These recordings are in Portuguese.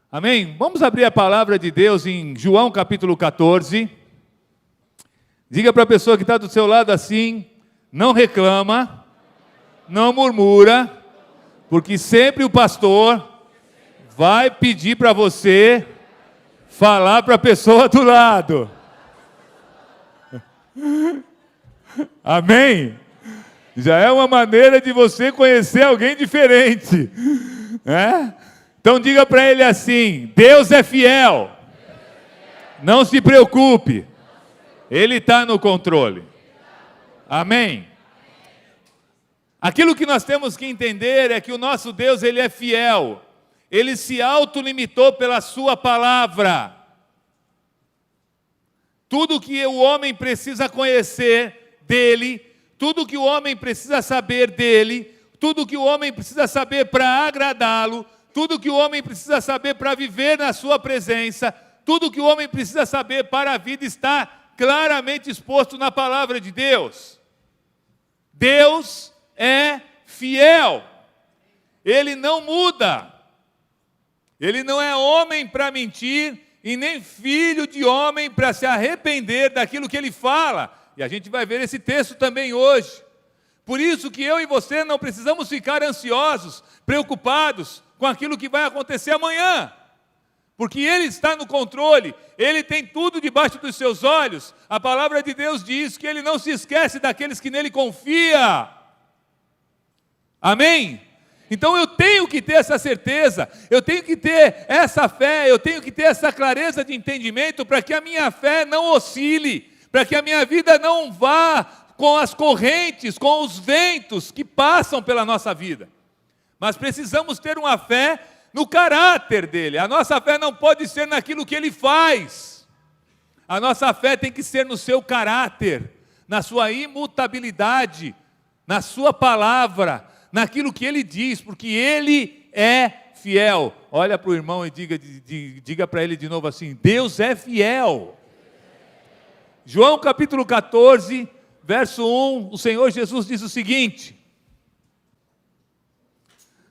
Amém? Vamos abrir a palavra de Deus em João capítulo 14. Diga para a pessoa que está do seu lado assim: não reclama, não murmura, porque sempre o pastor vai pedir para você falar para a pessoa do lado. Amém? Já é uma maneira de você conhecer alguém diferente, né? Então diga para ele assim: Deus é fiel, não se preocupe, Ele está no controle. Amém? Aquilo que nós temos que entender é que o nosso Deus, Ele é fiel, Ele se autolimitou pela sua palavra. Tudo que o homem precisa conhecer dEle, tudo que o homem precisa saber dEle, tudo que o homem precisa saber para agradá-lo, tudo que o homem precisa saber para viver na sua presença, tudo que o homem precisa saber para a vida está claramente exposto na palavra de Deus. Deus é fiel, Ele não muda, Ele não é homem para mentir e nem filho de homem para se arrepender daquilo que Ele fala. E a gente vai ver esse texto também hoje. Por isso que eu e você não precisamos ficar ansiosos, preocupados com aquilo que vai acontecer amanhã, porque Ele está no controle, Ele tem tudo debaixo dos seus olhos. A palavra de Deus diz que Ele não se esquece daqueles que nele confiam. Amém? Então eu tenho que ter essa certeza, eu tenho que ter essa fé, eu tenho que ter essa clareza de entendimento para que a minha fé não oscile, para que a minha vida não vá com as correntes, com os ventos que passam pela nossa vida. Mas precisamos ter uma fé no caráter dele. A nossa fé não pode ser naquilo que ele faz. A nossa fé tem que ser no seu caráter, na sua imutabilidade, na sua palavra, naquilo que ele diz, porque ele é fiel. Olha para o irmão e diga para ele de novo assim: Deus é fiel. João capítulo 14, verso 1, o Senhor Jesus diz o seguinte: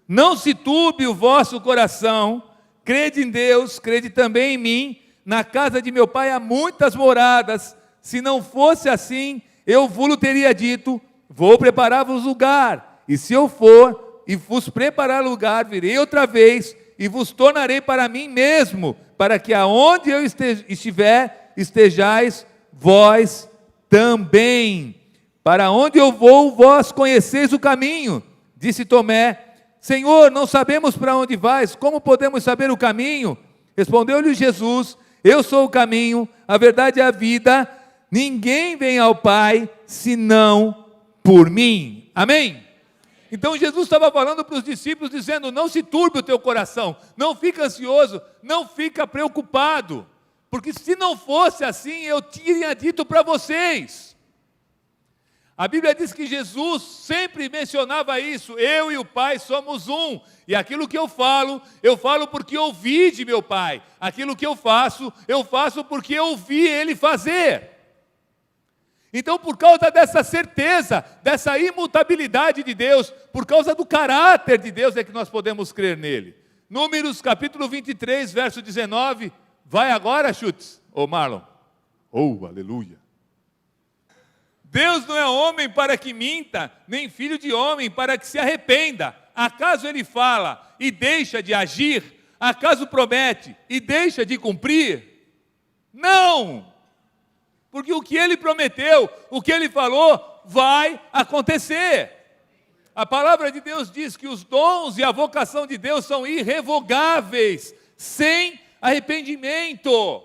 não se turbe o vosso coração, crede em Deus, crede também em mim. Na casa de meu pai há muitas moradas, se não fosse assim, eu vos teria dito: vou preparar-vos lugar, e se eu for e vos preparar lugar, virei outra vez, e vos tornarei para mim mesmo, para que aonde eu estiver, estejais vós também. Para onde eu vou, vós conheceis o caminho. Disse Tomé: Senhor, não sabemos para onde vais, como podemos saber o caminho? Respondeu-lhe Jesus: eu sou o caminho, a verdade e a vida, ninguém vem ao Pai, senão por mim. Amém? Então Jesus estava falando para os discípulos, dizendo: não se turbe o teu coração, não fica ansioso, não fica preocupado, porque se não fosse assim, eu tinha dito para vocês. A Bíblia diz que Jesus sempre mencionava isso: eu e o Pai somos um, e aquilo que eu falo porque ouvi de meu Pai, aquilo que eu faço porque eu ouvi Ele fazer. Então, por causa dessa certeza, dessa imutabilidade de Deus, por causa do caráter de Deus, é que nós podemos crer nele. Números capítulo 23, verso 19, vai agora, Chutes, ô Marlon, aleluia. Deus não é homem para que minta, nem filho de homem para que se arrependa. Acaso ele fala e deixa de agir? Acaso promete e deixa de cumprir? Não! Porque o que ele prometeu, o que ele falou, vai acontecer. A palavra de Deus diz que os dons e a vocação de Deus são irrevogáveis, sem arrependimento.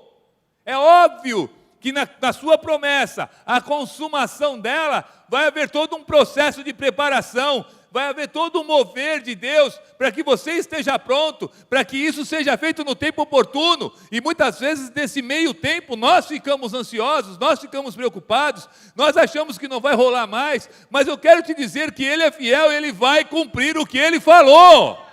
É óbvio que na sua promessa, a consumação dela, vai haver todo um processo de preparação, vai haver todo um mover de Deus, para que você esteja pronto, para que isso seja feito no tempo oportuno. E muitas vezes nesse meio tempo, nós ficamos ansiosos, nós ficamos preocupados, nós achamos que não vai rolar mais, mas eu quero te dizer que Ele é fiel, Ele vai cumprir o que Ele falou.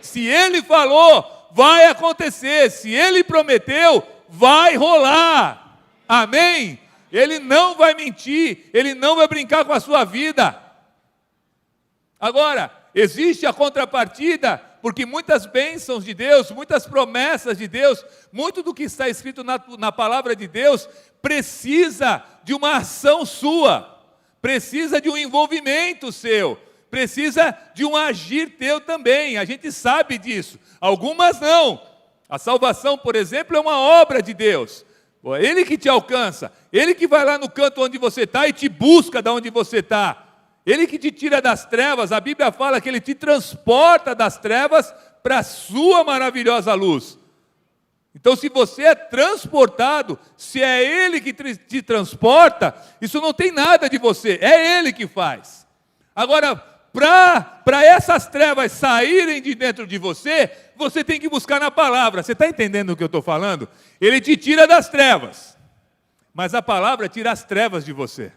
Se Ele falou, vai acontecer. Se Ele prometeu, vai rolar. Amém? Ele não vai mentir, Ele não vai brincar com a sua vida. Agora, existe a contrapartida porque muitas bênçãos de Deus, muitas promessas de Deus, muito do que está escrito na palavra de Deus, precisa de uma ação sua, precisa de um envolvimento seu, precisa de um agir teu também. A gente sabe disso, algumas não. A salvação, por exemplo, é uma obra de Deus. Ele que te alcança, Ele que vai lá no canto onde você está e te busca de onde você está. Ele que te tira das trevas. A Bíblia fala que Ele te transporta das trevas para a sua maravilhosa luz. Então, se você é transportado, se é Ele que te transporta, isso não tem nada de você, é Ele que faz. Agora, para essas trevas saírem de dentro de você, você tem que buscar na palavra. Você está entendendo o que eu estou falando? Ele te tira das trevas, mas a palavra tira as trevas de você.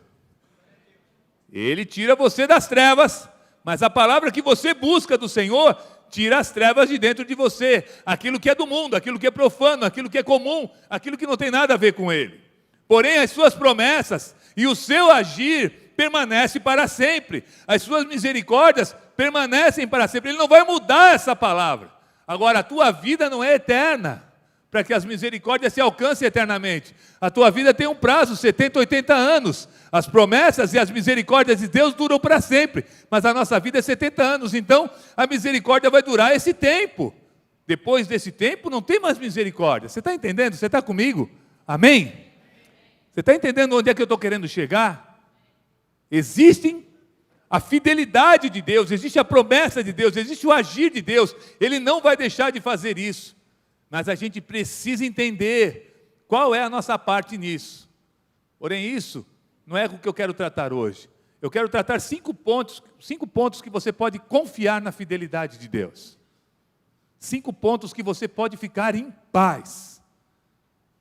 Ele tira você das trevas, mas a palavra que você busca do Senhor tira as trevas de dentro de você. Aquilo que é do mundo, aquilo que é profano, aquilo que é comum, aquilo que não tem nada a ver com Ele. Porém, as suas promessas e o seu agir permanece para sempre. As suas misericórdias permanecem para sempre. Ele não vai mudar essa palavra. Agora, a tua vida não é eterna, para que as misericórdias se alcancem eternamente. A tua vida tem um prazo, 70, 80 anos. As promessas e as misericórdias de Deus duram para sempre, mas a nossa vida é 70 anos. Então, a misericórdia vai durar esse tempo. Depois desse tempo, não tem mais misericórdia. Você está entendendo? Você está comigo? Amém? Você está entendendo onde é que eu estou querendo chegar? Existe a fidelidade de Deus, existe a promessa de Deus, existe o agir de Deus. Ele não vai deixar de fazer isso. Mas a gente precisa entender qual é a nossa parte nisso. Porém, isso não é o que eu quero tratar hoje. Eu quero tratar 5 pontos que você pode confiar na fidelidade de Deus. 5 pontos que você pode ficar em paz,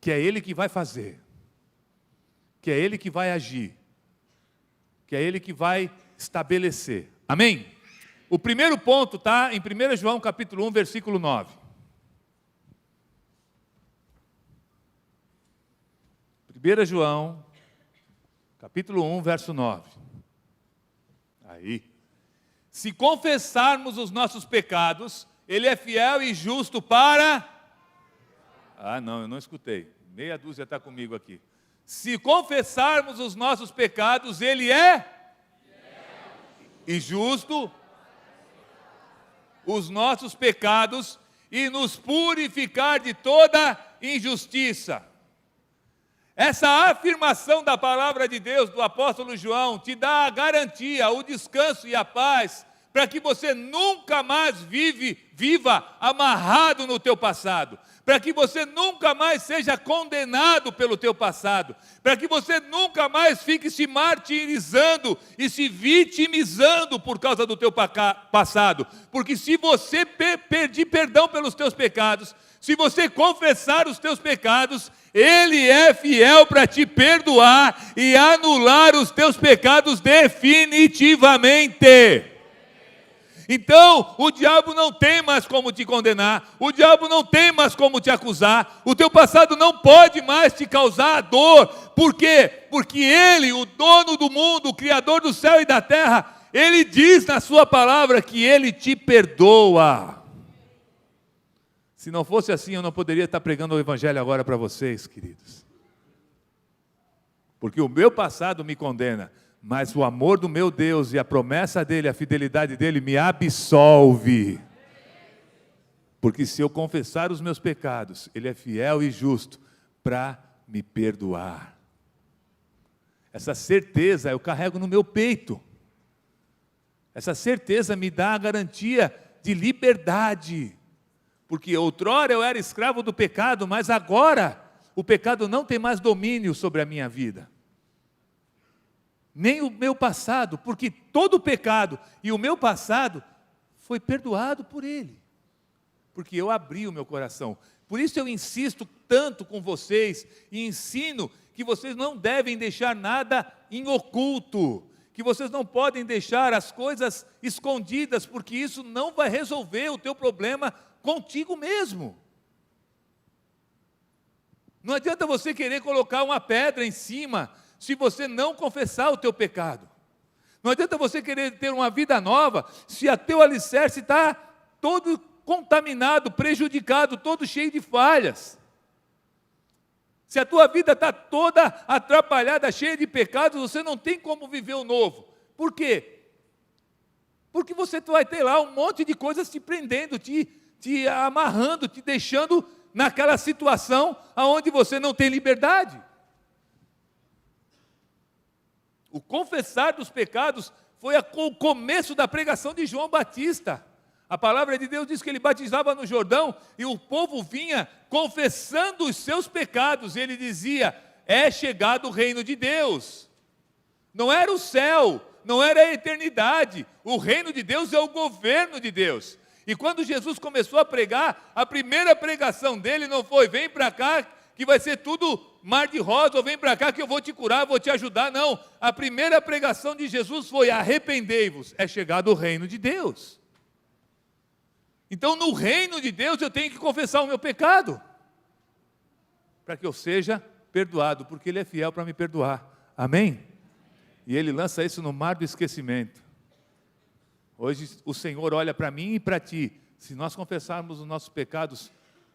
que é Ele que vai fazer, que é Ele que vai agir, que é Ele que vai estabelecer. Amém? O primeiro ponto está em 1 João capítulo 1, versículo 9. 1 João, capítulo 1, verso 9. Aí. Se confessarmos os nossos pecados, Ele é fiel e justo para... Ah, não, eu não escutei. Meia dúzia está comigo aqui. Se confessarmos os nossos pecados, Ele é e justo os nossos pecados e nos purificar de toda injustiça. Essa afirmação da palavra de Deus, do apóstolo João, te dá a garantia, o descanso e a paz, para que você nunca mais viva amarrado no teu passado, para que você nunca mais seja condenado pelo teu passado, para que você nunca mais fique se martirizando e se vitimizando por causa do teu passado, porque se você pedir perdão pelos teus pecados, se você confessar os teus pecados, Ele é fiel para te perdoar e anular os teus pecados definitivamente. Então, o diabo não tem mais como te condenar, o diabo não tem mais como te acusar, o teu passado não pode mais te causar dor. Por quê? Porque Ele, o dono do mundo, o Criador do céu e da terra, Ele diz na sua palavra que Ele te perdoa. Se não fosse assim, eu não poderia estar pregando o Evangelho agora para vocês, queridos. Porque o meu passado me condena, mas o amor do meu Deus e a promessa dEle, a fidelidade dEle me absolve. Porque se eu confessar os meus pecados, Ele é fiel e justo para me perdoar. Essa certeza eu carrego no meu peito. Essa certeza me dá a garantia de liberdade. Porque outrora eu era escravo do pecado, mas agora o pecado não tem mais domínio sobre a minha vida. Nem o meu passado, porque todo o pecado e o meu passado foi perdoado por Ele. Porque eu abri o meu coração. Por isso eu insisto tanto com vocês e ensino que vocês não devem deixar nada em oculto, que vocês não podem deixar as coisas escondidas, porque isso não vai resolver o teu problema contigo mesmo. Não adianta você querer colocar uma pedra em cima, se você não confessar o teu pecado. Não adianta você querer ter uma vida nova, se o teu alicerce está todo contaminado, prejudicado, todo cheio de falhas. Se a tua vida está toda atrapalhada, cheia de pecados, você não tem como viver o novo. Por quê? Porque você vai ter lá um monte de coisas te prendendo, te amarrando, te deixando naquela situação onde você não tem liberdade. O confessar dos pecados foi o começo da pregação de João Batista. A palavra de Deus diz que ele batizava no Jordão e o povo vinha confessando os seus pecados. E ele dizia: é chegado o reino de Deus. Não era o céu, não era a eternidade. O reino de Deus é o governo de Deus. E quando Jesus começou a pregar, a primeira pregação dele não foi: vem para cá que vai ser tudo mar de rosa, ou vem para cá que eu vou te curar, vou te ajudar. Não, a primeira pregação de Jesus foi: arrependei-vos, é chegado o reino de Deus. Então no reino de Deus eu tenho que confessar o meu pecado, para que eu seja perdoado, porque Ele é fiel para me perdoar, amém? E Ele lança isso no mar do esquecimento. Hoje o Senhor olha para mim e para ti, se nós confessarmos os nossos pecados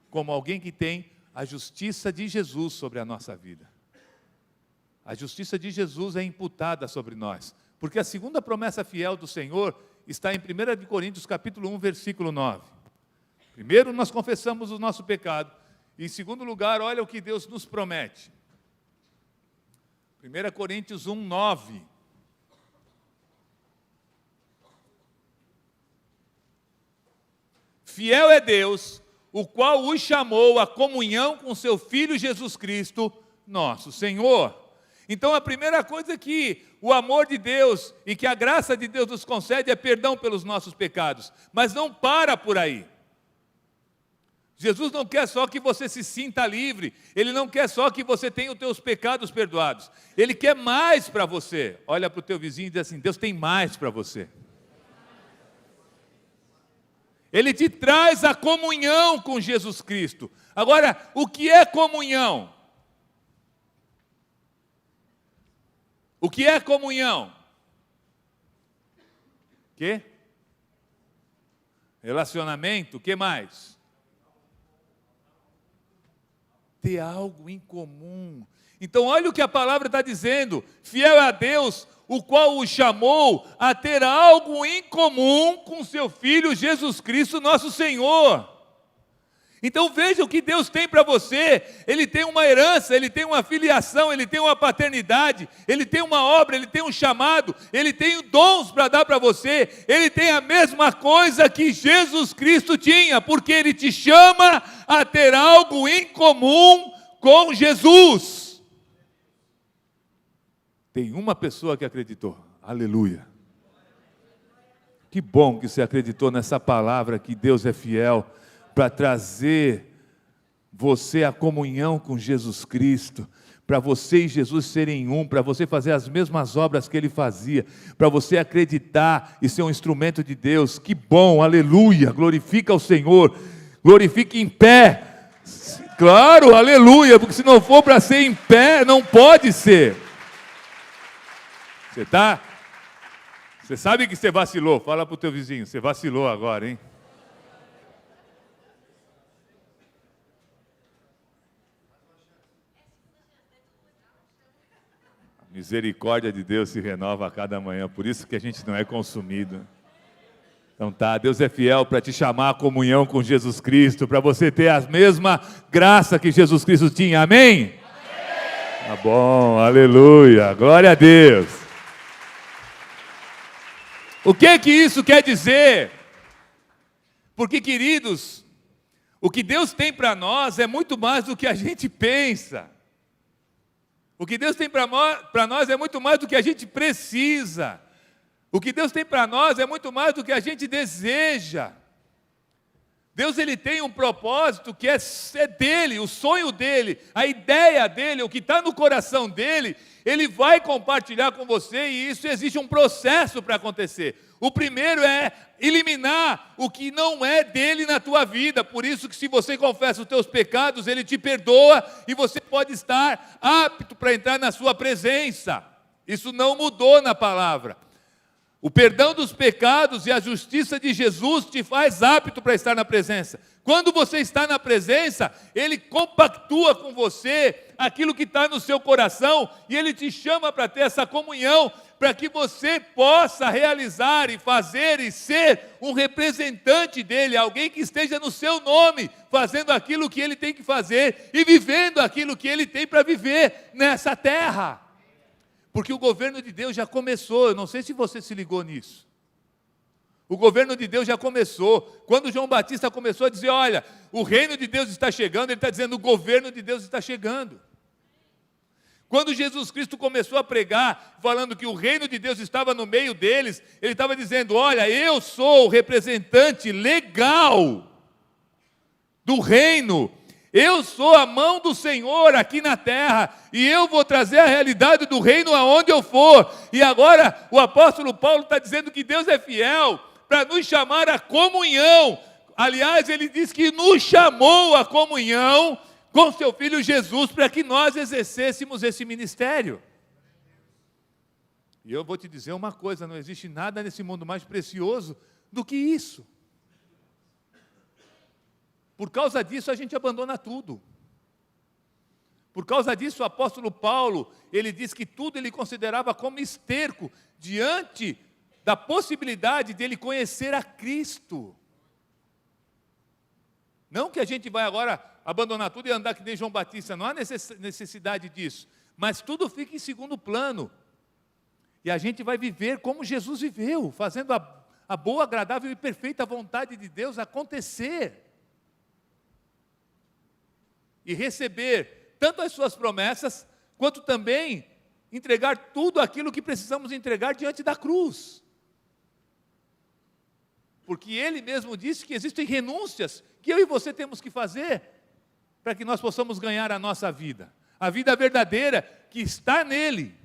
como alguém que tem a justiça de Jesus sobre a nossa vida. A justiça de Jesus é imputada sobre nós, porque a segunda promessa fiel do Senhor está em 1 Coríntios capítulo 1, versículo 9. Primeiro nós confessamos o nosso pecado, e em segundo lugar, olha o que Deus nos promete. 1 Coríntios 1, 9. Fiel é Deus, o qual os chamou à comunhão com seu Filho Jesus Cristo, nosso Senhor. Então a primeira coisa que o amor de Deus e que a graça de Deus nos concede é perdão pelos nossos pecados. Mas não para por aí. Jesus não quer só que você se sinta livre, Ele não quer só que você tenha os teus pecados perdoados, Ele quer mais para você. Olha para o teu vizinho e diz assim: Deus tem mais para você. Ele te traz a comunhão com Jesus Cristo. Agora, o que é comunhão? O que é comunhão? Que? Relacionamento, o que mais? Ter algo em comum. Então olha o que a palavra está dizendo: fiel a Deus, o qual o chamou a ter algo em comum com seu Filho Jesus Cristo, nosso Senhor. Então veja o que Deus tem para você. Ele tem uma herança, Ele tem uma filiação, Ele tem uma paternidade, Ele tem uma obra, Ele tem um chamado, Ele tem dons para dar para você. Ele tem a mesma coisa que Jesus Cristo tinha, porque Ele te chama a ter algo em comum com Jesus. Tem uma pessoa que acreditou, aleluia. Que bom que você acreditou nessa palavra, que Deus é fiel para trazer você à comunhão com Jesus Cristo, para você e Jesus serem um, para você fazer as mesmas obras que Ele fazia, para você acreditar e ser um instrumento de Deus. Que bom, aleluia, glorifica o Senhor, glorifique em pé, claro, aleluia, porque se não for para ser em pé, não pode ser. Você sabe que você vacilou, fala para o teu vizinho, você vacilou agora, hein? Misericórdia de Deus se renova a cada manhã, por isso que a gente não é consumido. Então tá, Deus é fiel para te chamar à comunhão com Jesus Cristo, para você ter a mesma graça que Jesus Cristo tinha, amém? Amém. Tá bom, aleluia, glória a Deus. O que isso quer dizer? Porque, queridos, o que Deus tem para nós é muito mais do que a gente pensa. O que Deus tem para nós é muito mais do que a gente precisa. O que Deus tem para nós é muito mais do que a gente deseja. Deus, Ele tem um propósito que é dele, o sonho dele, a ideia dele, o que está no coração dele, Ele vai compartilhar com você, e isso existe um processo para acontecer. O primeiro é eliminar o que não é dele na tua vida. Por isso que se você confessa os teus pecados, Ele te perdoa e você pode estar apto para entrar na sua presença. Isso não mudou na palavra. O perdão dos pecados e a justiça de Jesus te faz apto para estar na presença. Quando você está na presença, Ele compactua com você aquilo que está no seu coração e Ele te chama para ter essa comunhão, para que você possa realizar e fazer e ser um representante dEle, alguém que esteja no seu nome, fazendo aquilo que Ele tem que fazer e vivendo aquilo que Ele tem para viver nessa terra. Porque o governo de Deus já começou, eu não sei se você se ligou nisso. O governo de Deus já começou. Quando João Batista começou a dizer, olha, o reino de Deus está chegando, ele está dizendo, o governo de Deus está chegando. Quando Jesus Cristo começou a pregar, falando que o reino de Deus estava no meio deles, ele estava dizendo, olha, eu sou o representante legal do reino. Eu sou a mão do Senhor aqui na terra, e eu vou trazer a realidade do reino aonde eu for. E agora o apóstolo Paulo está dizendo que Deus é fiel para nos chamar à comunhão. Aliás, ele diz que nos chamou à comunhão com seu Filho Jesus, para que nós exercêssemos esse ministério. E eu vou te dizer uma coisa, não existe nada nesse mundo mais precioso do que isso. Por causa disso, a gente abandona tudo. Por causa disso, o apóstolo Paulo, ele diz que tudo ele considerava como esterco, diante da possibilidade de ele conhecer a Cristo. Não que a gente vai agora abandonar tudo e andar que nem João Batista, não há necessidade disso. Mas tudo fica em segundo plano. E a gente vai viver como Jesus viveu, fazendo a boa, agradável e perfeita vontade de Deus acontecer. E receber tanto as suas promessas, quanto também entregar tudo aquilo que precisamos entregar diante da cruz. Porque Ele mesmo disse que existem renúncias que eu e você temos que fazer para que nós possamos ganhar a nossa vida. A vida verdadeira que está nele.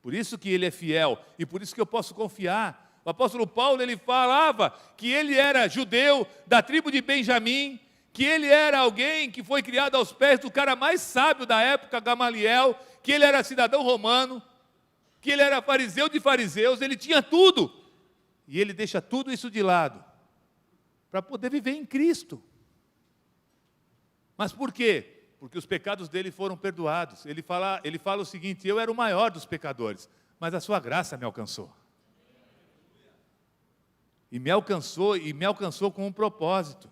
Por isso que Ele é fiel e por isso que eu posso confiar. O apóstolo Paulo, ele falava que ele era judeu da tribo de Benjamim, que ele era alguém que foi criado aos pés do cara mais sábio da época, Gamaliel, que ele era cidadão romano, que ele era fariseu de fariseus, ele tinha tudo. E ele deixa tudo isso de lado, para poder viver em Cristo. Mas por quê? Porque os pecados dele foram perdoados. Ele fala o seguinte, eu era o maior dos pecadores, mas a sua graça me alcançou. E me alcançou com um propósito.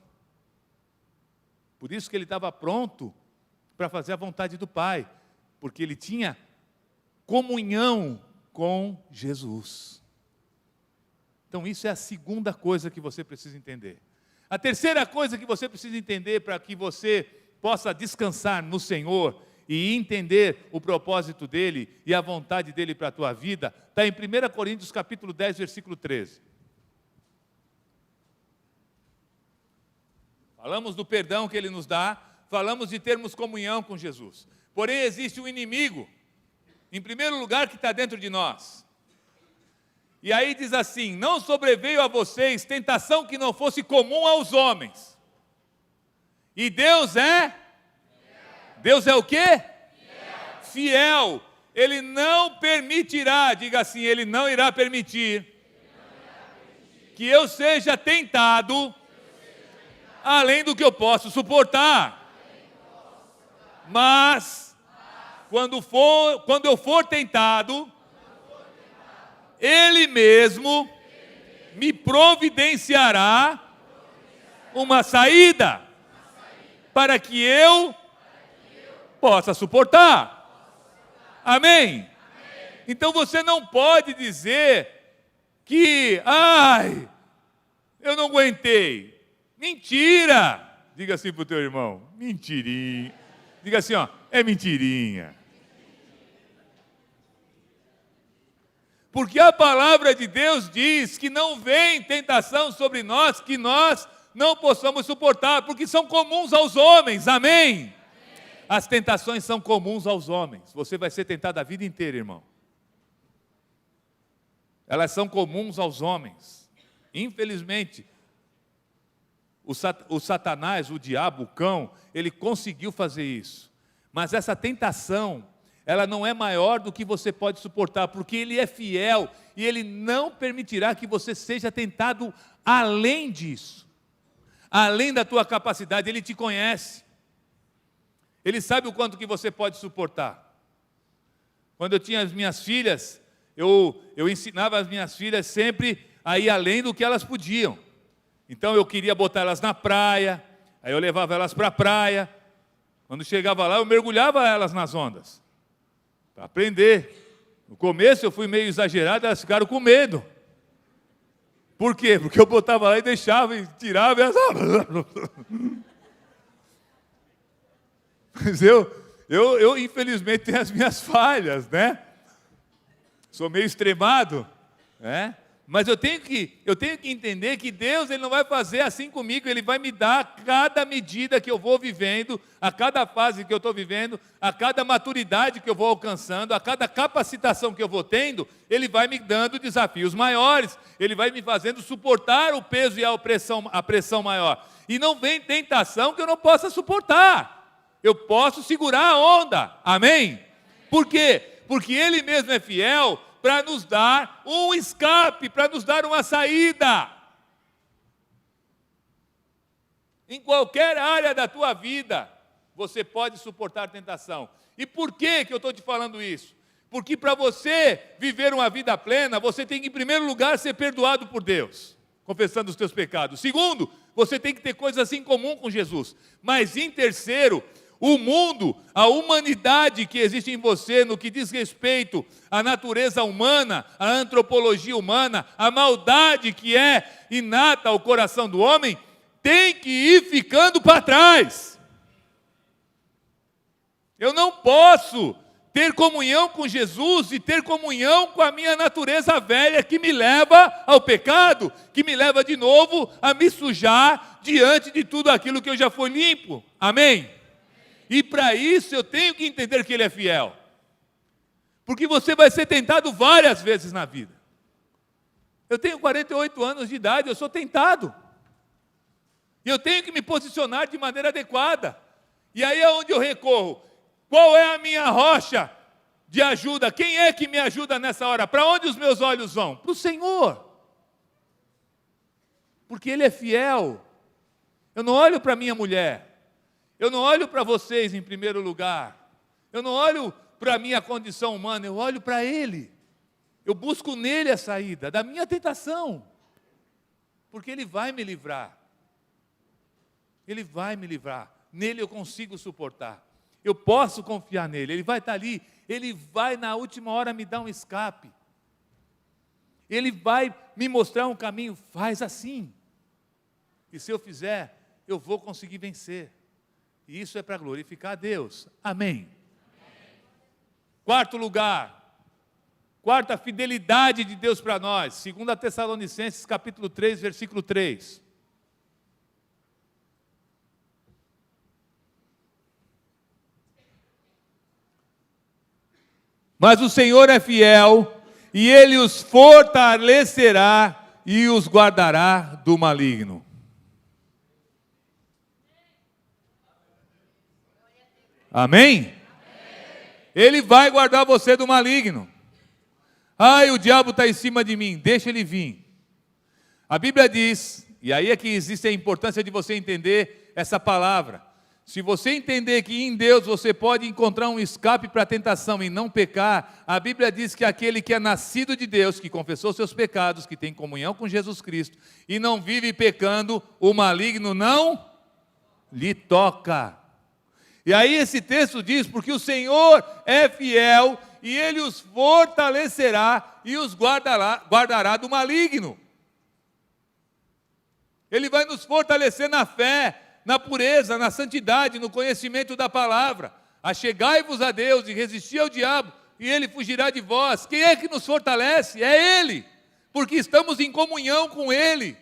Por isso que ele estava pronto para fazer a vontade do Pai, porque ele tinha comunhão com Jesus. Então isso é a segunda coisa que você precisa entender. A terceira coisa que você precisa entender para que você possa descansar no Senhor e entender o propósito dEle e a vontade dEle para a tua vida, está em 1 Coríntios capítulo 10, versículo 13. Falamos do perdão que Ele nos dá, falamos de termos comunhão com Jesus. Porém, existe um inimigo, em primeiro lugar, que está dentro de nós. E aí diz assim, não sobreveio a vocês tentação que não fosse comum aos homens. E Deus é? Deus é o quê? Fiel. Ele não permitirá, diga assim, Ele não irá permitir que eu seja tentado além do que eu posso suportar. Mas, quando eu for tentado, Ele mesmo me providenciará uma saída para que eu possa suportar. Amém? Então você não pode dizer que, eu não aguentei. Mentira! Diga assim para o teu irmão, mentirinha. Diga assim, é mentirinha. Porque a palavra de Deus diz que não vem tentação sobre nós que nós não possamos suportar, porque são comuns aos homens, amém? As tentações são comuns aos homens. Você vai ser tentado a vida inteira, irmão. Elas são comuns aos homens. Infelizmente, o Satanás, o diabo, o cão, ele conseguiu fazer isso. Mas essa tentação, ela não é maior do que você pode suportar, porque Ele é fiel e Ele não permitirá que você seja tentado além disso, além da tua capacidade. Ele te conhece, Ele sabe o quanto que você pode suportar. Quando eu tinha as minhas filhas, eu ensinava as minhas filhas sempre a ir além do que elas podiam. Então eu queria botar elas na praia, aí eu levava elas para a praia. Quando chegava lá, eu mergulhava elas nas ondas, para aprender. No começo eu fui meio exagerado, elas ficaram com medo. Por quê? Porque eu botava lá e deixava, e tirava, e elas... Mas eu infelizmente tenho as minhas falhas, né? Sou meio extremado, né? Mas eu tenho que entender que Deus, Ele não vai fazer assim comigo, Ele vai me dar cada medida que eu vou vivendo, a cada fase que eu estou vivendo, a cada maturidade que eu vou alcançando, a cada capacitação que eu vou tendo, Ele vai me dando desafios maiores, Ele vai me fazendo suportar o peso e a pressão maior. E não vem tentação que eu não possa suportar, eu posso segurar a onda, amém? Por quê? Porque Ele mesmo é fiel, para nos dar um escape, para nos dar uma saída. Em qualquer área da tua vida, você pode suportar tentação. E por que eu estou te falando isso? Porque para você viver uma vida plena, você tem que, em primeiro lugar, ser perdoado por Deus, confessando os teus pecados. Segundo, você tem que ter coisas em comum com Jesus. Mas em terceiro, o mundo, a humanidade que existe em você, no que diz respeito à natureza humana, à antropologia humana, a maldade que é inata ao coração do homem, tem que ir ficando para trás. Eu não posso ter comunhão com Jesus e ter comunhão com a minha natureza velha, que me leva ao pecado, que me leva de novo a me sujar diante de tudo aquilo que eu já fui limpo. Amém? E para isso eu tenho que entender que Ele é fiel. Porque você vai ser tentado várias vezes na vida. Eu tenho 48 anos de idade, eu sou tentado. E eu tenho que me posicionar de maneira adequada. E aí é onde eu recorro. Qual é a minha rocha de ajuda? Quem é que me ajuda nessa hora? Para onde os meus olhos vão? Para o Senhor. Porque Ele é fiel. Eu não olho para minha mulher. Eu não olho para vocês em primeiro lugar. Eu não olho para a minha condição humana, eu olho para Ele. Eu busco nele a saída da minha tentação. Porque Ele vai me livrar. Ele vai me livrar. Nele eu consigo suportar. Eu posso confiar nele. Ele vai estar ali. Ele vai na última hora me dar um escape. Ele vai me mostrar um caminho. Faz assim. E se eu fizer, eu vou conseguir vencer. E isso é para glorificar a Deus. Amém. Quarto lugar, quarta fidelidade de Deus para nós, 2 Tessalonicenses capítulo 3, versículo 3. Mas o Senhor é fiel, e Ele os fortalecerá e os guardará do maligno. Amém? Ele vai guardar você do maligno. Ai, o diabo está em cima de mim, deixa ele vir. A Bíblia diz, e aí é que existe a importância de você entender essa palavra. Se você entender que em Deus você pode encontrar um escape para a tentação e não pecar, a Bíblia diz que aquele que é nascido de Deus, que confessou seus pecados, que tem comunhão com Jesus Cristo e não vive pecando, o maligno não lhe toca. E aí esse texto diz, porque o Senhor é fiel e Ele os fortalecerá e os guardará do maligno. Ele vai nos fortalecer na fé, na pureza, na santidade, no conhecimento da palavra. Achegai-vos a Deus e resisti ao diabo, e Ele fugirá de vós. Quem é que nos fortalece? É Ele, porque estamos em comunhão com Ele,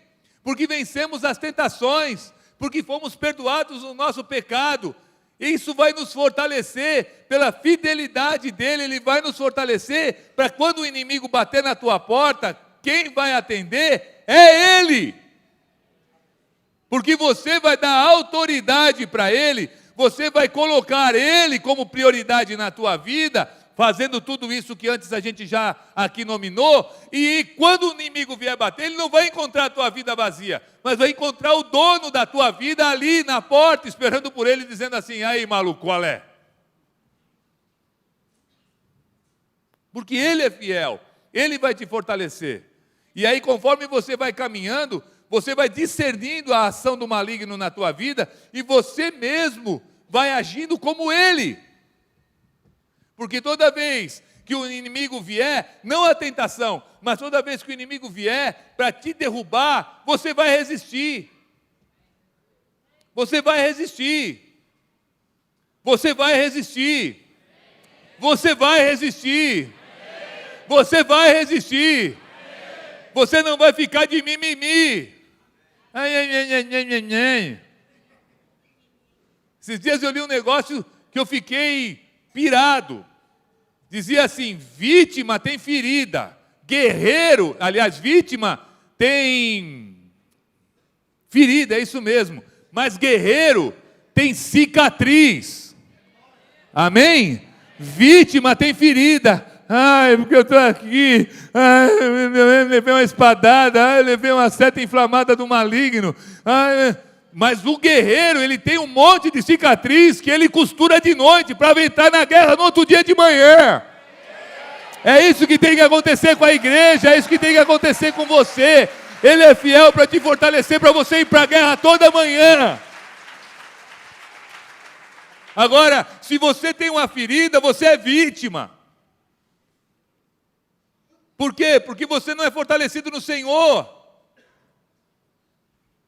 porque vencemos as tentações, porque fomos perdoados do nosso pecado. Isso vai nos fortalecer pela fidelidade dEle. Ele vai nos fortalecer para quando o inimigo bater na tua porta, quem vai atender é Ele. Porque você vai dar autoridade para Ele, você vai colocar Ele como prioridade na tua vida, fazendo tudo isso que antes a gente já aqui nominou, e quando o inimigo vier bater, ele não vai encontrar a tua vida vazia, mas vai encontrar o dono da tua vida ali na porta, esperando por ele, dizendo assim: aí maluco, qual é? Porque Ele é fiel, Ele vai te fortalecer. E aí, conforme você vai caminhando, você vai discernindo a ação do maligno na tua vida, e você mesmo vai agindo como ele. Porque toda vez que o inimigo vier, não a tentação, mas toda vez que o inimigo vier para te derrubar, você vai resistir. Você vai resistir. Você vai resistir. Você vai resistir. Você vai resistir. Você não vai ficar de mimimi. Esses dias eu li um negócio que eu fiquei pirado. Dizia assim: vítima tem ferida, guerreiro, aliás, vítima tem ferida, é isso mesmo, mas guerreiro tem cicatriz. Amém? Vítima tem ferida. Ai, porque eu estou aqui, ai, eu levei uma espadada, ai, eu levei uma seta inflamada do maligno, ai, mas o guerreiro, ele tem um monte de cicatriz que ele costura de noite para entrar na guerra no outro dia de manhã. É isso que tem que acontecer com a igreja, é isso que tem que acontecer com você. Ele é fiel para te fortalecer, para você ir para a guerra toda manhã. Agora, se você tem uma ferida, você é vítima. Por quê? Porque você não é fortalecido no Senhor.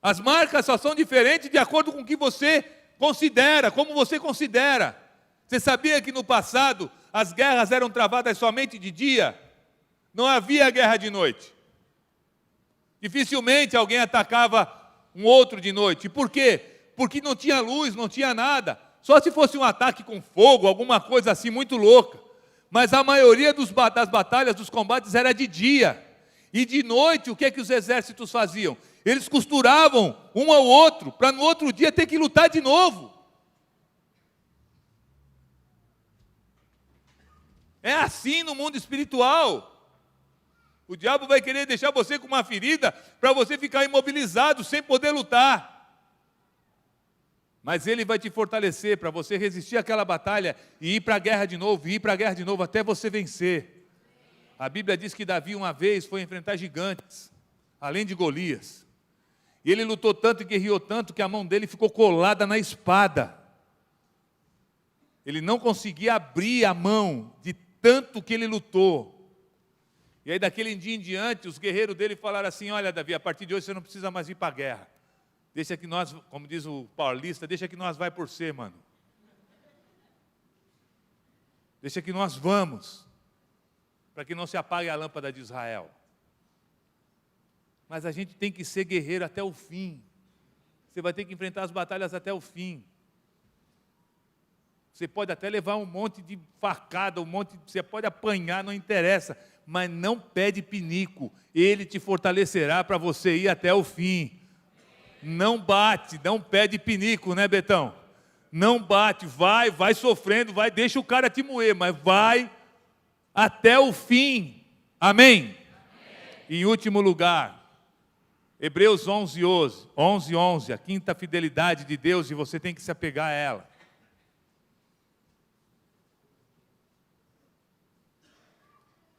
As marcas só são diferentes de acordo com o que você considera, como você considera. Você sabia que no passado as guerras eram travadas somente de dia? Não havia guerra de noite. Dificilmente alguém atacava um outro de noite. Por quê? Porque não tinha luz, não tinha nada. Só se fosse um ataque com fogo, alguma coisa assim muito louca. Mas a maioria das batalhas, dos combates, era de dia. E de noite, o que é que os exércitos faziam? Eles costuravam um ao outro, para no outro dia ter que lutar de novo. É assim no mundo espiritual. O diabo vai querer deixar você com uma ferida, para você ficar imobilizado, sem poder lutar. Mas Ele vai te fortalecer para você resistir àquela batalha e ir para a guerra de novo, e ir para a guerra de novo até você vencer. A Bíblia diz que Davi uma vez foi enfrentar gigantes, além de Golias. E ele lutou tanto e guerreou tanto que a mão dele ficou colada na espada. Ele não conseguia abrir a mão de tanto que ele lutou. E aí daquele dia em diante, os guerreiros dele falaram assim: olha Davi, a partir de hoje você não precisa mais ir para a guerra. Deixa que nós, como diz o paulista, deixa que nós vai por ser, mano. Deixa que nós vamos, para que não se apague a lâmpada de Israel. Mas a gente tem que ser guerreiro até o fim. Você vai ter que enfrentar as batalhas até o fim. Você pode até levar um monte de facada, você pode apanhar, não interessa, mas não pede pinico. Ele te fortalecerá para você ir até o fim. Não bate, não pede pinico, né, Betão? Não bate, vai sofrendo, deixa o cara te moer, mas vai até o fim. Amém? E em último lugar, Hebreus 11:11, a quinta fidelidade de Deus, e você tem que se apegar a ela.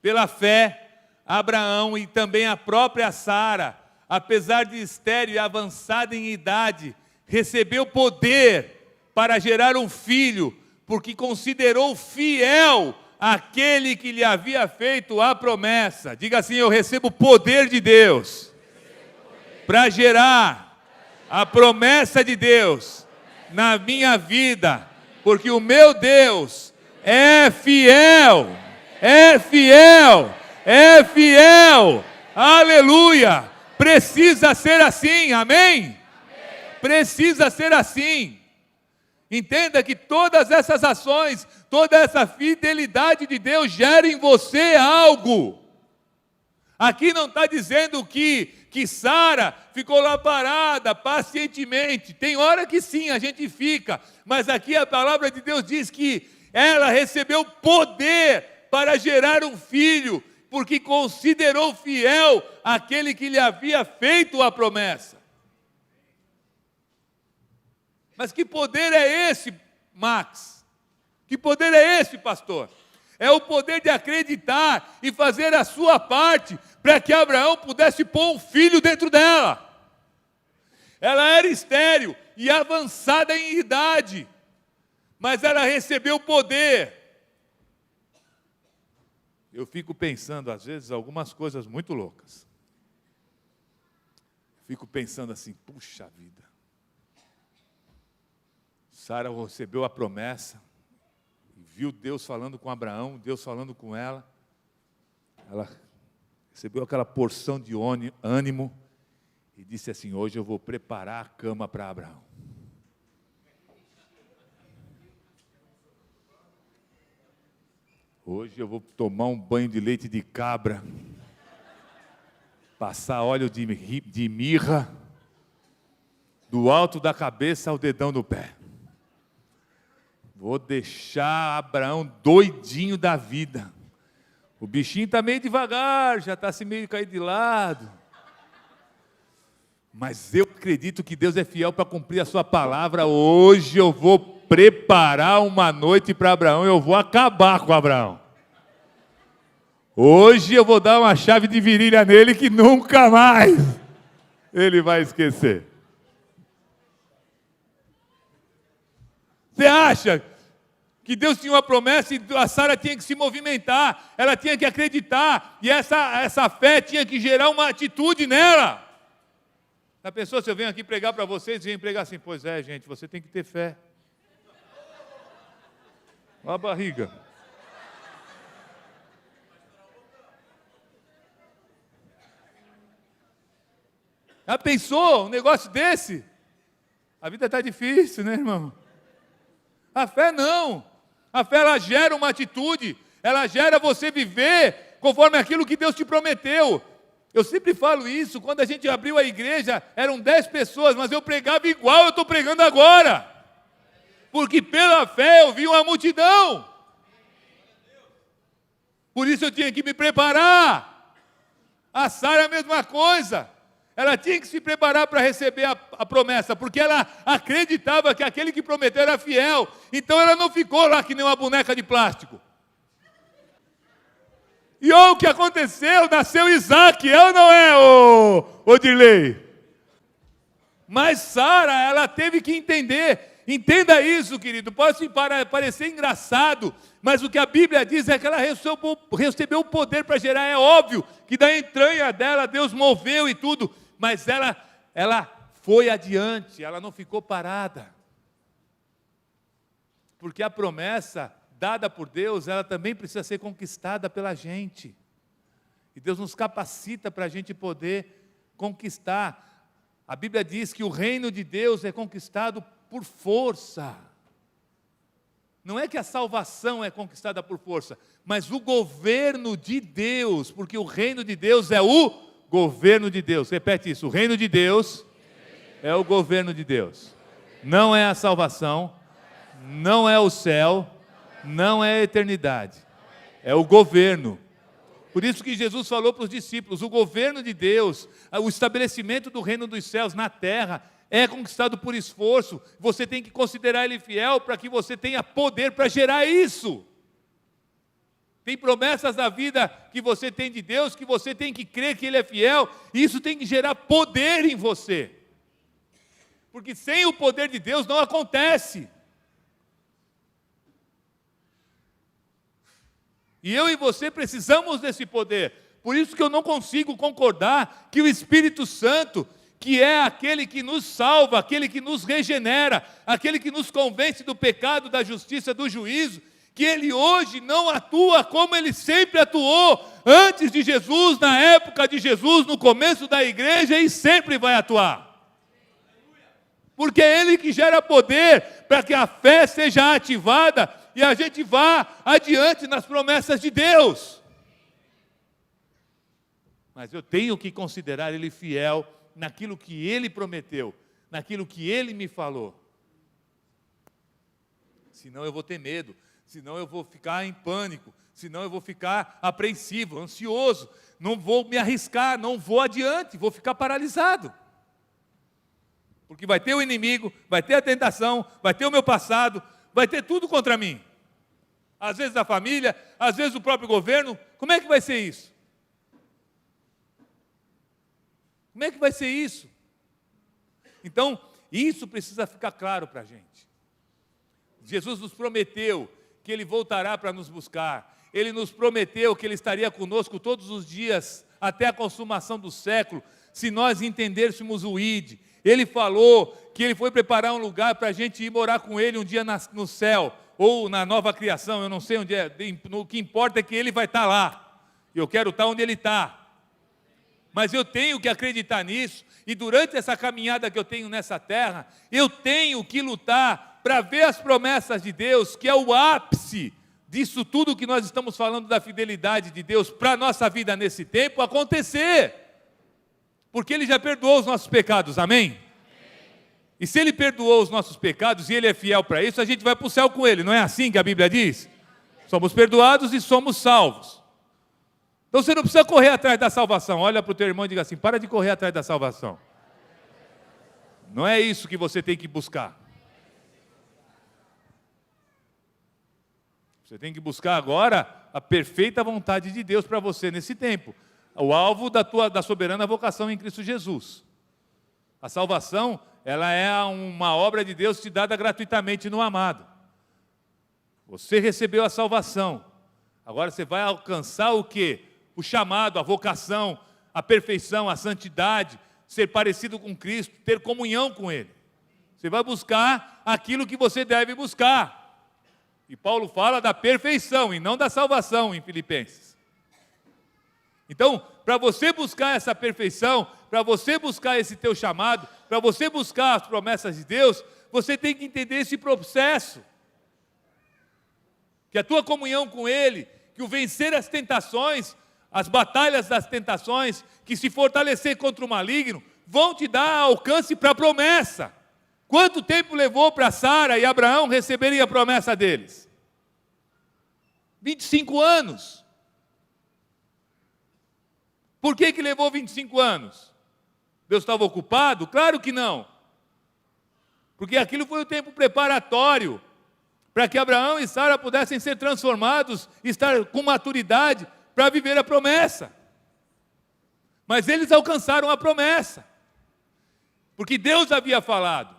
Pela fé, Abraão e também a própria Sara, apesar de estéril e avançada em idade, recebeu poder para gerar um filho, porque considerou fiel aquele que lhe havia feito a promessa. Diga assim: eu recebo o poder de Deus para gerar a promessa de Deus na minha vida, porque o meu Deus é fiel, é fiel, é fiel. Aleluia! Precisa ser assim, amém? Precisa ser assim. Entenda que todas essas ações, toda essa fidelidade de Deus gera em você algo. Aqui não está dizendo que que Sara ficou lá parada, pacientemente. Tem hora que sim, a gente fica, mas aqui a palavra de Deus diz que ela recebeu poder para gerar um filho, porque considerou fiel aquele que lhe havia feito a promessa. Mas que poder é esse, Max? Que poder é esse, pastor? É o poder de acreditar e fazer a sua parte para que Abraão pudesse pôr um filho dentro dela. Ela era estéril e avançada em idade, mas ela recebeu poder. Eu fico pensando, às vezes, algumas coisas muito loucas. Fico pensando assim, puxa vida. Sara recebeu a promessa, e viu Deus falando com Abraão, Deus falando com ela. Ela recebeu aquela porção de ânimo e disse assim: hoje eu vou preparar a cama para Abraão. Hoje eu vou tomar um banho de leite de cabra, passar óleo de mirra, do alto da cabeça ao dedão do pé. Vou deixar Abraão doidinho da vida. O bichinho está meio devagar, já está assim meio caído de lado. Mas eu acredito que Deus é fiel para cumprir a sua palavra. Hoje eu vou preparar uma noite para Abraão, eu vou acabar com Abraão. Hoje eu vou dar uma chave de virilha nele que nunca mais ele vai esquecer. Você acha que Deus tinha uma promessa e a Sara tinha que se movimentar, ela tinha que acreditar, e essa fé tinha que gerar uma atitude nela? A pessoa, se eu venho aqui pregar para vocês, venho pregar assim: pois é, gente, você tem que ter fé. Olha a barriga. Já pensou um negócio desse? A vida está difícil, né, irmão? A fé não. A fé, ela gera uma atitude, ela gera você viver conforme aquilo que Deus te prometeu. Eu sempre falo isso, quando a gente abriu a igreja, eram 10 pessoas, mas eu pregava igual eu estou pregando agora. Porque pela fé eu vi uma multidão. Por isso eu tinha que me preparar. A Sara é a mesma coisa. Ela tinha que se preparar para receber a promessa, porque ela acreditava que aquele que prometeu era fiel. Então ela não ficou lá que nem uma boneca de plástico. E olha o que aconteceu, nasceu Isaac, é ou não é, Odirley? Mas Sara, ela teve que entender. Entenda isso, querido, pode parecer engraçado, mas o que a Bíblia diz é que ela recebeu o poder para gerar. É óbvio que da entranha dela Deus moveu e tudo, mas ela foi adiante, ela não ficou parada. Porque a promessa dada por Deus, ela também precisa ser conquistada pela gente. E Deus nos capacita para a gente poder conquistar. A Bíblia diz que o reino de Deus é conquistado por força. Não é que a salvação é conquistada por força, mas o governo de Deus, porque o reino de Deus é o governo de Deus. Repete isso: o reino de Deus é o governo de Deus. Não é a salvação, não é o céu, não é a eternidade, é o governo. Por isso que Jesus falou para os discípulos: o governo de Deus, o estabelecimento do reino dos céus na terra é conquistado por esforço. Você tem que considerar Ele fiel para que você tenha poder para gerar isso. Tem promessas da vida que você tem de Deus, que você tem que crer que Ele é fiel, e isso tem que gerar poder em você. Porque sem o poder de Deus não acontece. E eu e você precisamos desse poder. Por isso que eu não consigo concordar que o Espírito Santo, que é aquele que nos salva, aquele que nos regenera, aquele que nos convence do pecado, da justiça, do juízo, que ele hoje não atua como ele sempre atuou antes de Jesus, na época de Jesus, no começo da igreja, e sempre vai atuar. Porque é ele que gera poder para que a fé seja ativada e a gente vá adiante nas promessas de Deus. mas eu tenho que considerar Ele fiel naquilo que Ele prometeu, naquilo que Ele me falou. Senão eu vou ter medo, senão eu vou ficar em pânico, senão eu vou ficar apreensivo, ansioso, não vou me arriscar, não vou adiante, vou ficar paralisado. Porque vai ter o inimigo, vai ter a tentação, vai ter o meu passado, vai ter tudo contra mim. Às vezes a família, às vezes o próprio governo. Como é que vai ser isso? Como é que vai ser isso? Então, isso precisa ficar claro para a gente. Jesus nos prometeu que Ele voltará para nos buscar. Ele nos prometeu que Ele estaria conosco todos os dias, até a consumação do século, se nós entendêssemos o ID. Ele falou que Ele foi preparar um lugar para a gente ir morar com Ele um dia no céu, ou na nova criação, eu não sei onde é, o que importa é que Ele vai estar lá. Eu quero estar onde Ele está. Mas eu tenho que acreditar nisso, e durante essa caminhada que eu tenho nessa terra, eu tenho que lutar para ver as promessas de Deus, que é o ápice disso tudo que nós estamos falando da fidelidade de Deus para a nossa vida nesse tempo, acontecer. Porque Ele já perdoou os nossos pecados, amém? E se Ele perdoou os nossos pecados e Ele é fiel para isso, a gente vai para o céu com Ele, não é assim que a Bíblia diz? Somos perdoados e somos salvos. Então você não precisa correr atrás da salvação. Olha para o teu irmão e diga assim: para de correr atrás da salvação. Não é isso que você tem que buscar. Você tem que buscar agora a perfeita vontade de Deus para você nesse tempo. O alvo da soberana vocação em Cristo Jesus. A salvação, ela é uma obra de Deus te dada gratuitamente no amado. Você recebeu a salvação. Agora você vai alcançar o quê? O chamado, a vocação, a perfeição, a santidade, ser parecido com Cristo, ter comunhão com Ele. Você vai buscar aquilo que você deve buscar. E Paulo fala da perfeição e não da salvação em Filipenses. Então, para você buscar essa perfeição, para você buscar esse teu chamado, para você buscar as promessas de Deus, você tem que entender esse processo. Que a tua comunhão com Ele, que o vencer as tentações, as batalhas das tentações, que se fortalecer contra o maligno, vão te dar alcance para a promessa. Quanto tempo levou para Sara e Abraão receberem a promessa deles? 25 anos. Por que levou 25 anos? Deus estava ocupado? Claro que não. Porque aquilo foi o tempo preparatório para que Abraão e Sara pudessem ser transformados, estar com maturidade para viver a promessa. Mas eles alcançaram a promessa, porque Deus havia falado.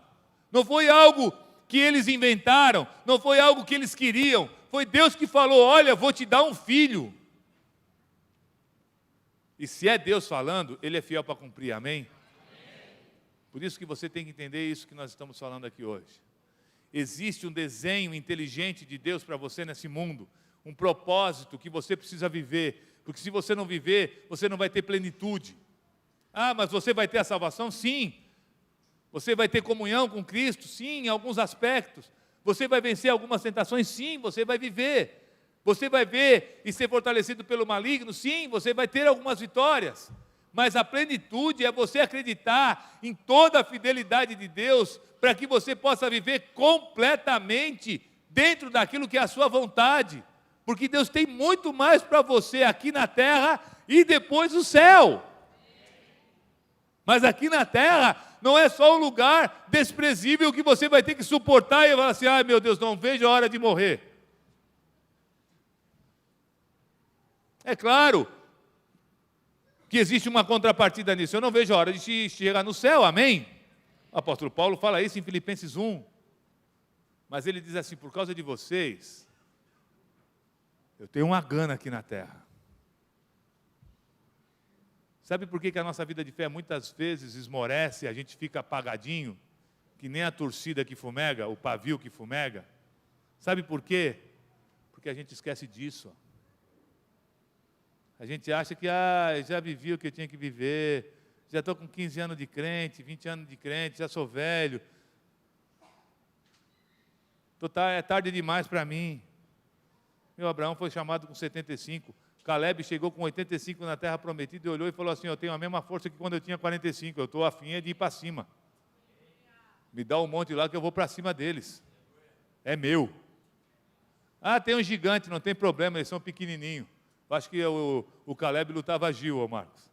Não foi algo que eles inventaram, não foi algo que eles queriam, foi Deus que falou: olha, vou te dar um filho. E se é Deus falando, Ele é fiel para cumprir, amém? Por isso que você tem que entender isso que nós estamos falando aqui hoje. Existe um desenho inteligente de Deus para você nesse mundo, um propósito que você precisa viver, porque se você não viver, você não vai ter plenitude. Ah, mas você vai ter a salvação? Sim. Você vai ter comunhão com Cristo? Sim, em alguns aspectos. Você vai vencer algumas tentações? Sim, você vai viver. Você vai ver e ser fortalecido pelo maligno? Sim, você vai ter algumas vitórias. Mas a plenitude é você acreditar em toda a fidelidade de Deus, para que você possa viver completamente dentro daquilo que é a sua vontade. Porque Deus tem muito mais para você aqui na terra e depois o céu. Mas aqui na terra não é só um lugar desprezível que você vai ter que suportar e falar assim: ai meu Deus, não vejo a hora de morrer. É claro que existe uma contrapartida nisso. Eu não vejo a hora de chegar no céu, amém? O apóstolo Paulo fala isso em Filipenses 1. Mas ele diz assim: por causa de vocês, eu tenho uma gana aqui na terra. Sabe por que a nossa vida de fé muitas vezes esmorece, a gente fica apagadinho, que nem a torcida que fumega, o pavio que fumega? Sabe por quê? Porque a gente esquece disso. A gente acha que já vivi o que eu tinha que viver, já estou com 15 anos de crente, 20 anos de crente, já sou velho. É tarde demais para mim. Meu Abraão foi chamado com 75, Caleb chegou com 85 na terra prometida e olhou e falou assim: eu tenho a mesma força que quando eu tinha 45, eu estou afim de ir para cima. Me dá um monte lá que eu vou para cima deles. É meu. Ah, tem um gigante, não tem problema, eles são pequenininhos. Eu acho que o Caleb lutava Gil, ô Marcos.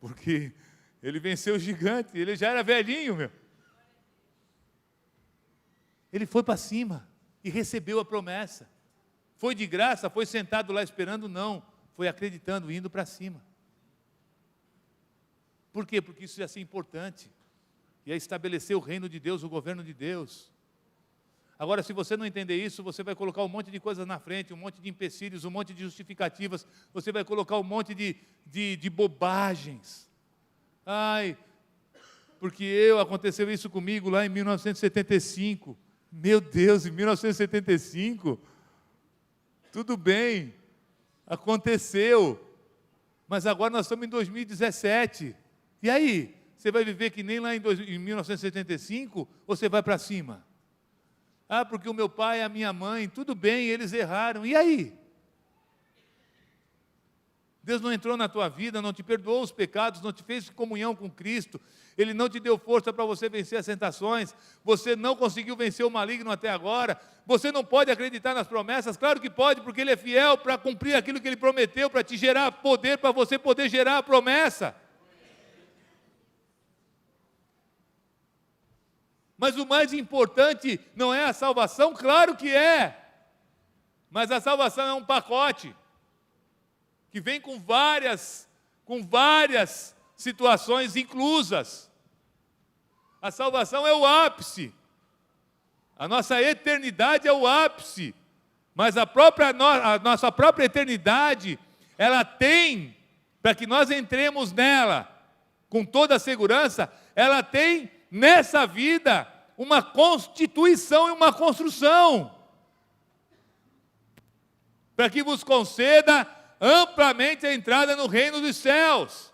Porque ele venceu o gigante, ele já era velhinho, meu. Ele foi para cima e recebeu a promessa. Foi de graça, foi sentado lá esperando? Não. Foi acreditando, indo para cima. Por quê? Porque isso ia ser importante. Ia estabelecer o reino de Deus, o governo de Deus. Agora, se você não entender isso, você vai colocar um monte de coisas na frente, um monte de empecilhos, um monte de justificativas, você vai colocar um monte de bobagens. Ai, porque aconteceu isso comigo lá em 1975. Meu Deus, em 1975? Tudo bem, aconteceu, mas agora nós estamos em 2017. E aí, você vai viver que nem lá em 1975, ou você vai para cima? Ah, porque o meu pai e a minha mãe, tudo bem, eles erraram. E aí? Deus não entrou na tua vida, não te perdoou os pecados, não te fez comunhão com Cristo, Ele não te deu força para você vencer as tentações, você não conseguiu vencer o maligno até agora, você não pode acreditar nas promessas. Claro que pode, porque Ele é fiel para cumprir aquilo que Ele prometeu, para te gerar poder, para você poder gerar a promessa. Mas o mais importante não é a salvação? Claro que é, mas a salvação é um pacote, que vem com várias situações inclusas. A salvação é o ápice, a nossa eternidade é o ápice, mas a nossa própria eternidade, ela tem, para que nós entremos nela, com toda a segurança, ela tem nessa vida uma constituição e uma construção, para que vos conceda amplamente a entrada no reino dos céus.